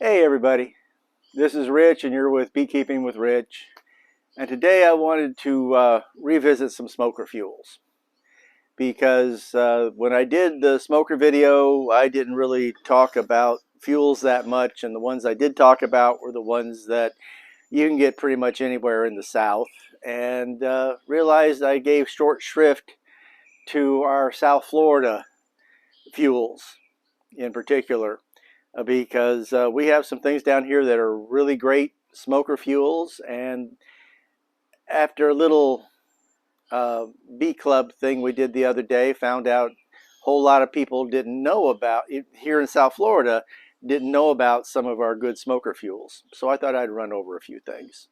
Hey everybody, this is Rich and you're with Beekeeping with Rich. And today I wanted to revisit some smoker fuels because when I did the smoker video I didn't really talk about fuels that much, and the ones I did talk about were the ones that you can get pretty much anywhere in the South, and realized I gave short shrift to our South Florida fuels in particular. Because we have some things down here that are really great smoker fuels, and after a little bee club thing we did the other day, found out a whole lot of people didn't know about it here in South Florida, didn't know about some of our good smoker fuels. So I thought I'd run over a few things.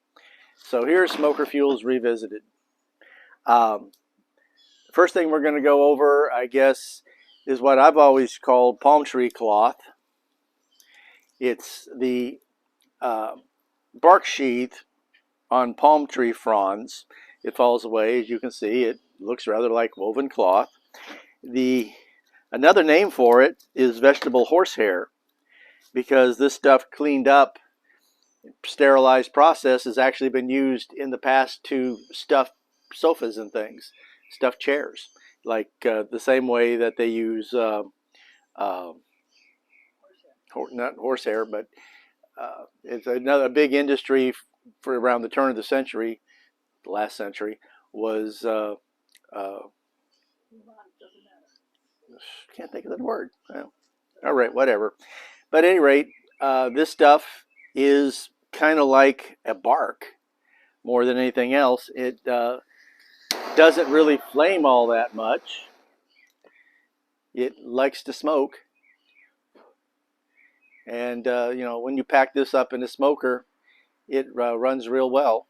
So here's smoker fuels revisited. First thing we're going to go over, I guess, is what I've always called palm tree cloth. It's the bark sheath on palm tree fronds. It falls away, as you can see. It looks rather like woven cloth. Another name for it is vegetable horsehair, because this stuff cleaned up, sterilized process has actually been used in the past to stuff sofas and things, stuff chairs, like the same way that they use not horsehair, but it's another big industry for around the turn of the century, the last century, was can't think of the word. Well, all right, whatever. But at any rate, this stuff is kind of like a bark more than anything else. It doesn't really flame all that much. It likes to smoke. And, you know, when you pack this up in a smoker, it runs real well.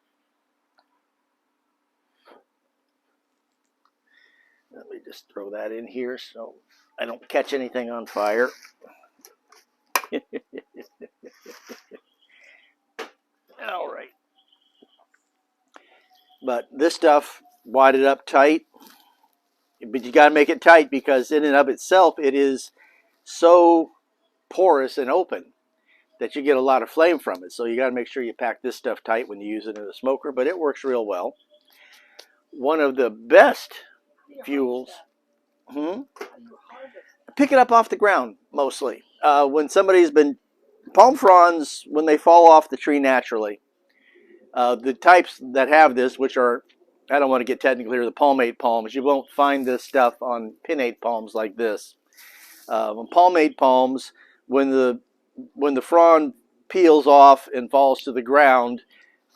Let me just throw that in here so I don't catch anything on fire. All right. But this stuff, wadded up tight. But you got to make it tight, because in and of itself, it is so porous and open that you get a lot of flame from it. So you got to make sure you pack this stuff tight when you use it in a smoker, but it works real well. One of the best fuels. Pick it up off the ground mostly. When somebody's been, palm fronds, when they fall off the tree naturally, the types that have this, which are, I don't want to get technical here, the palmate palms, you won't find this stuff on pinnate palms like this. On palmate palms, when the frond peels off and falls to the ground,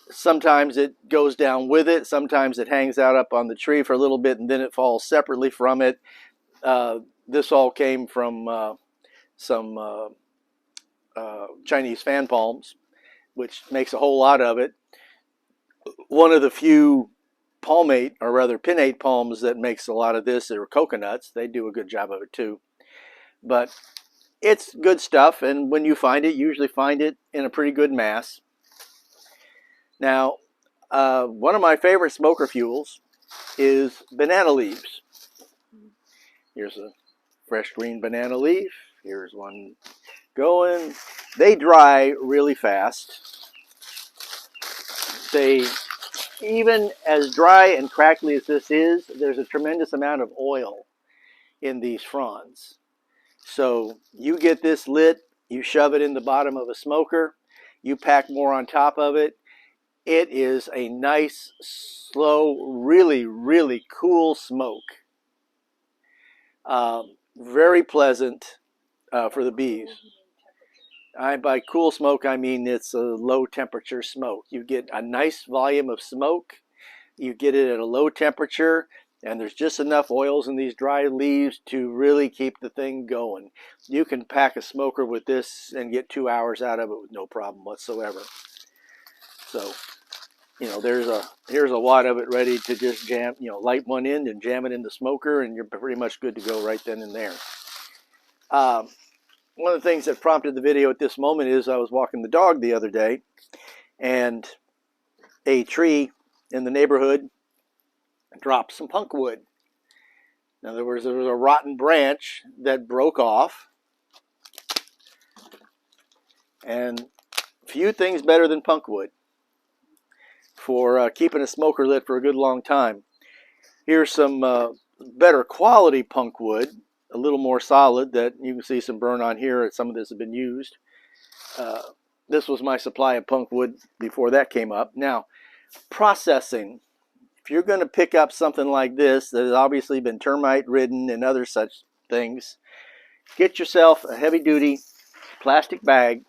sometimes it goes down with it, sometimes it hangs out up on the tree for a little bit and then it falls separately from it. This all came from some Chinese fan palms, which makes a whole lot of it. One of the few palmate, or rather pinnate palms, that makes a lot of this are coconuts. They do a good job of it too. But it's good stuff, and when you find it, you usually find it in a pretty good mass. Now, one of my favorite smoker fuels is banana leaves. Here's a fresh green banana leaf. Here's one going. They dry really fast. They, even as dry and crackly as this is, there's a tremendous amount of oil in these fronds. So you get this lit, you shove it in the bottom of a smoker, you pack more on top of it. It is a nice, slow, really, really cool smoke. Very pleasant for the bees. By cool smoke, I mean it's a low temperature smoke. You get a nice volume of smoke, you get it at a low temperature, and there's just enough oils in these dry leaves to really keep the thing going. You can pack a smoker with this and get 2 hours out of it with no problem whatsoever. So, you know, here's a wad of it ready to just jam, you know, light one end and jam it in the smoker, and you're pretty much good to go right then and there. One of the things that prompted the video at this moment is I was walking the dog the other day, and a tree in the neighborhood dropped some punk wood. Now there was a rotten branch that broke off, And few things better than punk wood for keeping a smoker lit for a good long time. Here's some better quality punk wood, a little more solid, that you can see some burn on here. Some of this has been used. This was my supply of punk wood before that came up. Now, processing. If you're going to pick up something like this that has obviously been termite ridden and other such things, get yourself a heavy duty plastic bag,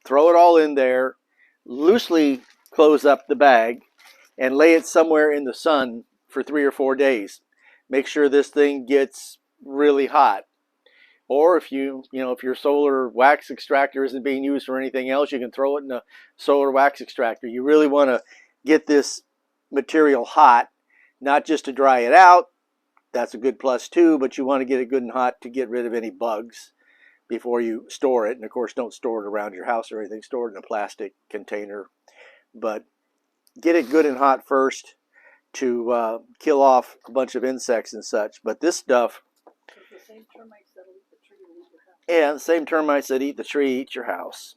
throw it all in there, loosely close up the bag, and lay it somewhere in the sun for 3 or 4 days. Make sure this thing gets really hot. Or if if your solar wax extractor isn't being used for anything else, you can throw it in a solar wax extractor. You really want to get this material hot, not just to dry it out. That's a good plus too, but you want to get it good and hot to get rid of any bugs before you store it. And of course, don't store it around your house or anything. Store it in a plastic container. But get it good and hot first to kill off a bunch of insects and such. But this stuff, the same termites that eat the tree will eat your house. yeah, the same termites that eat the tree eat your house.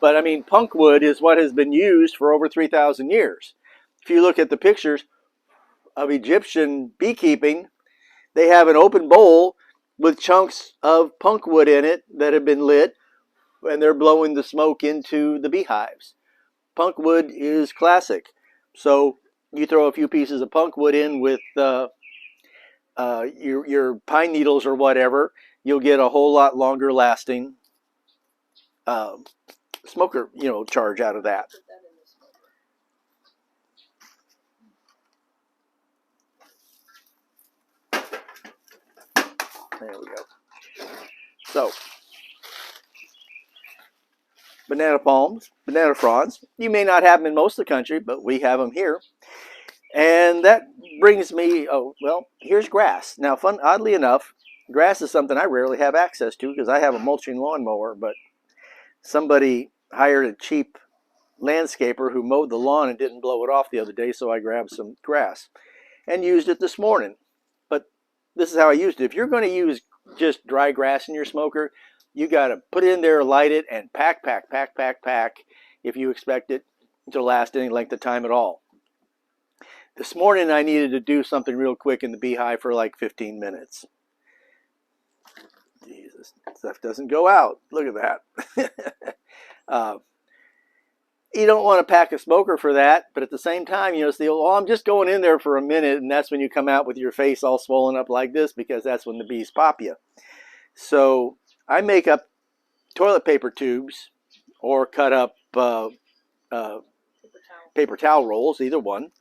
But I mean, punk wood is what has been used for over 3,000 years. If you look at the pictures of Egyptian beekeeping, they have an open bowl with chunks of punk wood in it that have been lit, and they're blowing the smoke into the beehives. Punk wood is classic. So you throw a few pieces of punk wood in with your pine needles or whatever, you'll get a whole lot longer lasting smoker, charge out of that. There we go. So, banana palms, banana fronds. You may not have them in most of the country, but we have them here. And that brings me, here's grass. Now, oddly enough, grass is something I rarely have access to because I have a mulching lawnmower, but somebody hired a cheap landscaper who mowed the lawn and didn't blow it off the other day, so I grabbed some grass and used it this morning. But this is how I used it. If you're going to use just dry grass in your smoker, you got to put it in there, light it, and pack if you expect it to last any length of time at all. This morning I needed to do something real quick in the beehive for like 15 minutes. Jesus, stuff doesn't go out. Look at that. You don't want to pack a smoker for that, but at the same time, I'm just going in there for a minute, and that's when you come out with your face all swollen up like this, because that's when the bees pop you. So I make up toilet paper tubes or cut up paper towel rolls, either one,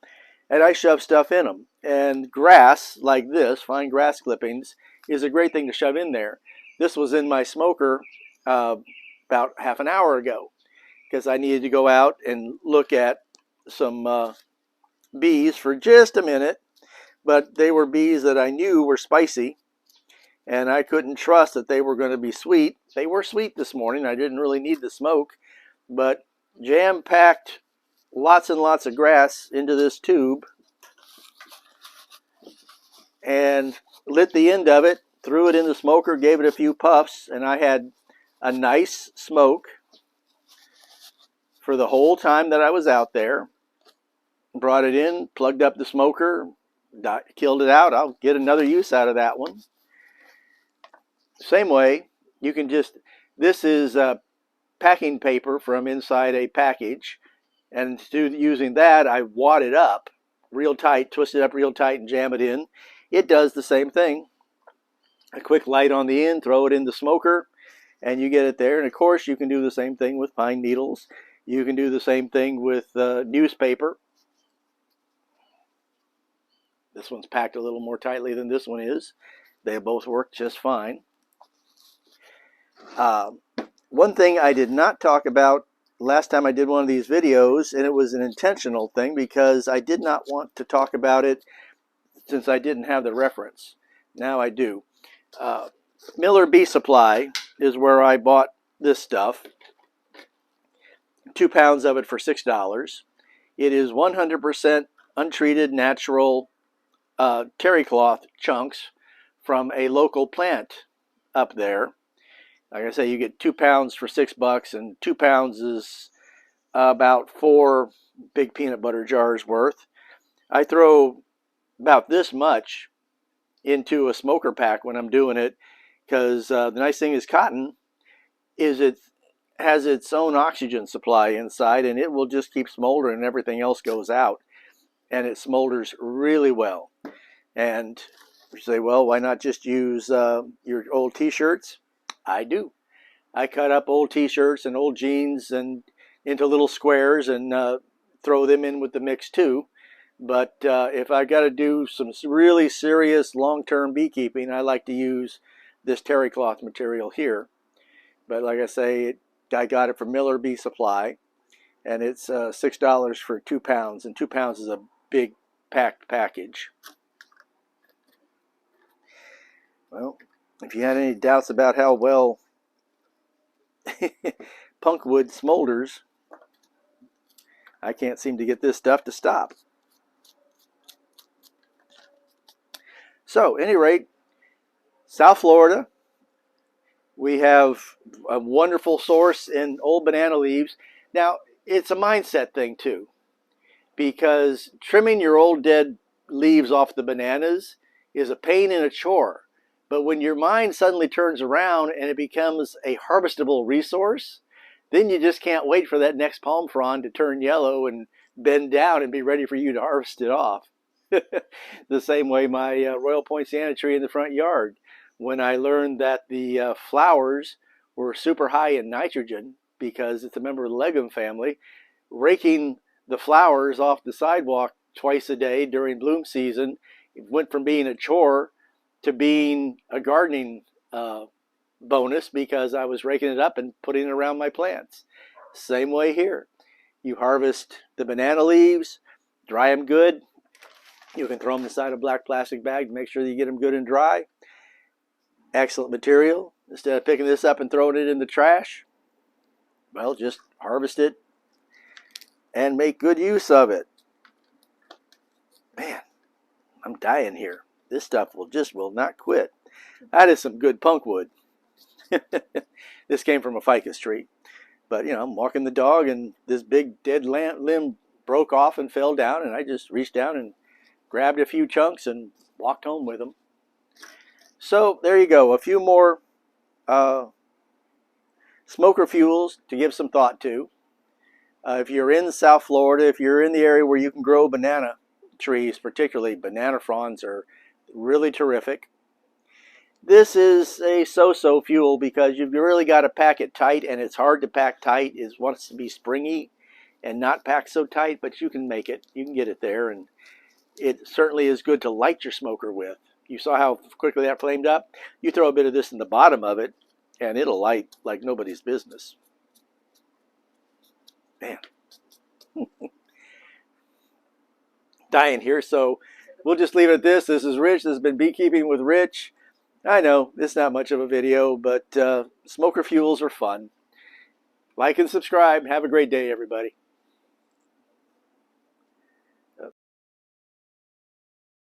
and I shove stuff in them. And grass like this, fine grass clippings, is a great thing to shove in there. This was in my smoker about half an hour ago, because I needed to go out and look at some bees for just a minute, but they were bees that I knew were spicy, and I couldn't trust that they were going to be sweet. They were sweet this morning. I didn't really need the smoke, but jam-packed lots and lots of grass into this tube and lit the end of it, threw it in the smoker, gave it a few puffs, and I had a nice smoke for the whole time that I was out there. Brought it in, plugged up the smoker, killed it out. I'll get another use out of that one. Same way, you can this is packing paper from inside a package, and instead of using that, I wad it up real tight, twist it up real tight, and jam it in. It does the same thing. A quick light on the end, throw it in the smoker, and you get it there. And of course, you can do the same thing with pine needles. You can do the same thing with newspaper. This one's packed a little more tightly than this one is. They both work just fine. One thing I did not talk about last time I did one of these videos, and it was an intentional thing because I did not want to talk about it since I didn't have the reference. Now I do. Miller Bee Supply is where I bought this stuff. 2 pounds of it for $6. It is 100% untreated, natural terry cloth chunks from a local plant up there. Like I say, you get 2 pounds for $6, and 2 pounds is about 4 big peanut butter jars worth. I throw about this much into a smoker pack when I'm doing it, because the nice thing is cotton is it has its own oxygen supply inside, and it will just keep smoldering and everything else goes out, and it smolders really well. And you say, well, why not just use your old t-shirts? I do. I cut up old t-shirts and old jeans and into little squares and throw them in with the mix too. But if I got to do some really serious long-term beekeeping, I like to use this terry cloth material here. But like I say, I got it from Miller Bee Supply, and it's $6 for 2 pounds, and 2 pounds is a big packed package. Well, if you had any doubts about how well punkwood smolders, I can't seem to get this stuff to stop. So, at any rate, South Florida, we have a wonderful source in old banana leaves. Now, it's a mindset thing too, because trimming your old dead leaves off the bananas is a pain and a chore. But when your mind suddenly turns around and it becomes a harvestable resource, then you just can't wait for that next palm frond to turn yellow and bend down and be ready for you to harvest it off. The same way my Royal Poinciana tree in the front yard. When I learned that the flowers were super high in nitrogen because it's a member of the legume family, raking the flowers off the sidewalk twice a day during bloom season, it went from being a chore to being a gardening bonus, because I was raking it up and putting it around my plants. Same way here. You harvest the banana leaves, dry them good. You can throw them inside a black plastic bag to make sure that you get them good and dry. Excellent material. Instead of picking this up and throwing it in the trash, well, just harvest it and make good use of it. Man, I'm dying here. This stuff will not quit. That is some good punkwood. This came from a ficus tree. But, I'm walking the dog and this big dead limb broke off and fell down, and I just reached down and grabbed a few chunks and walked home with them. So there you go. A few more smoker fuels to give some thought to. If you're in South Florida, if you're in the area where you can grow banana trees, particularly banana fronds are really terrific. This is a so-so fuel because you've really got to pack it tight, and it's hard to pack tight. It wants to be springy and not packed so tight, but you can make it. You can get it there, and it certainly is good to light your smoker with. You saw how quickly that flamed up? You throw a bit of this in the bottom of it, and it'll light like nobody's business. Man. Dying here, so we'll just leave it at this. This is Rich. This has been Beekeeping with Rich. I know, it's not much of a video, but smoker fuels are fun. Like and subscribe. Have a great day, everybody.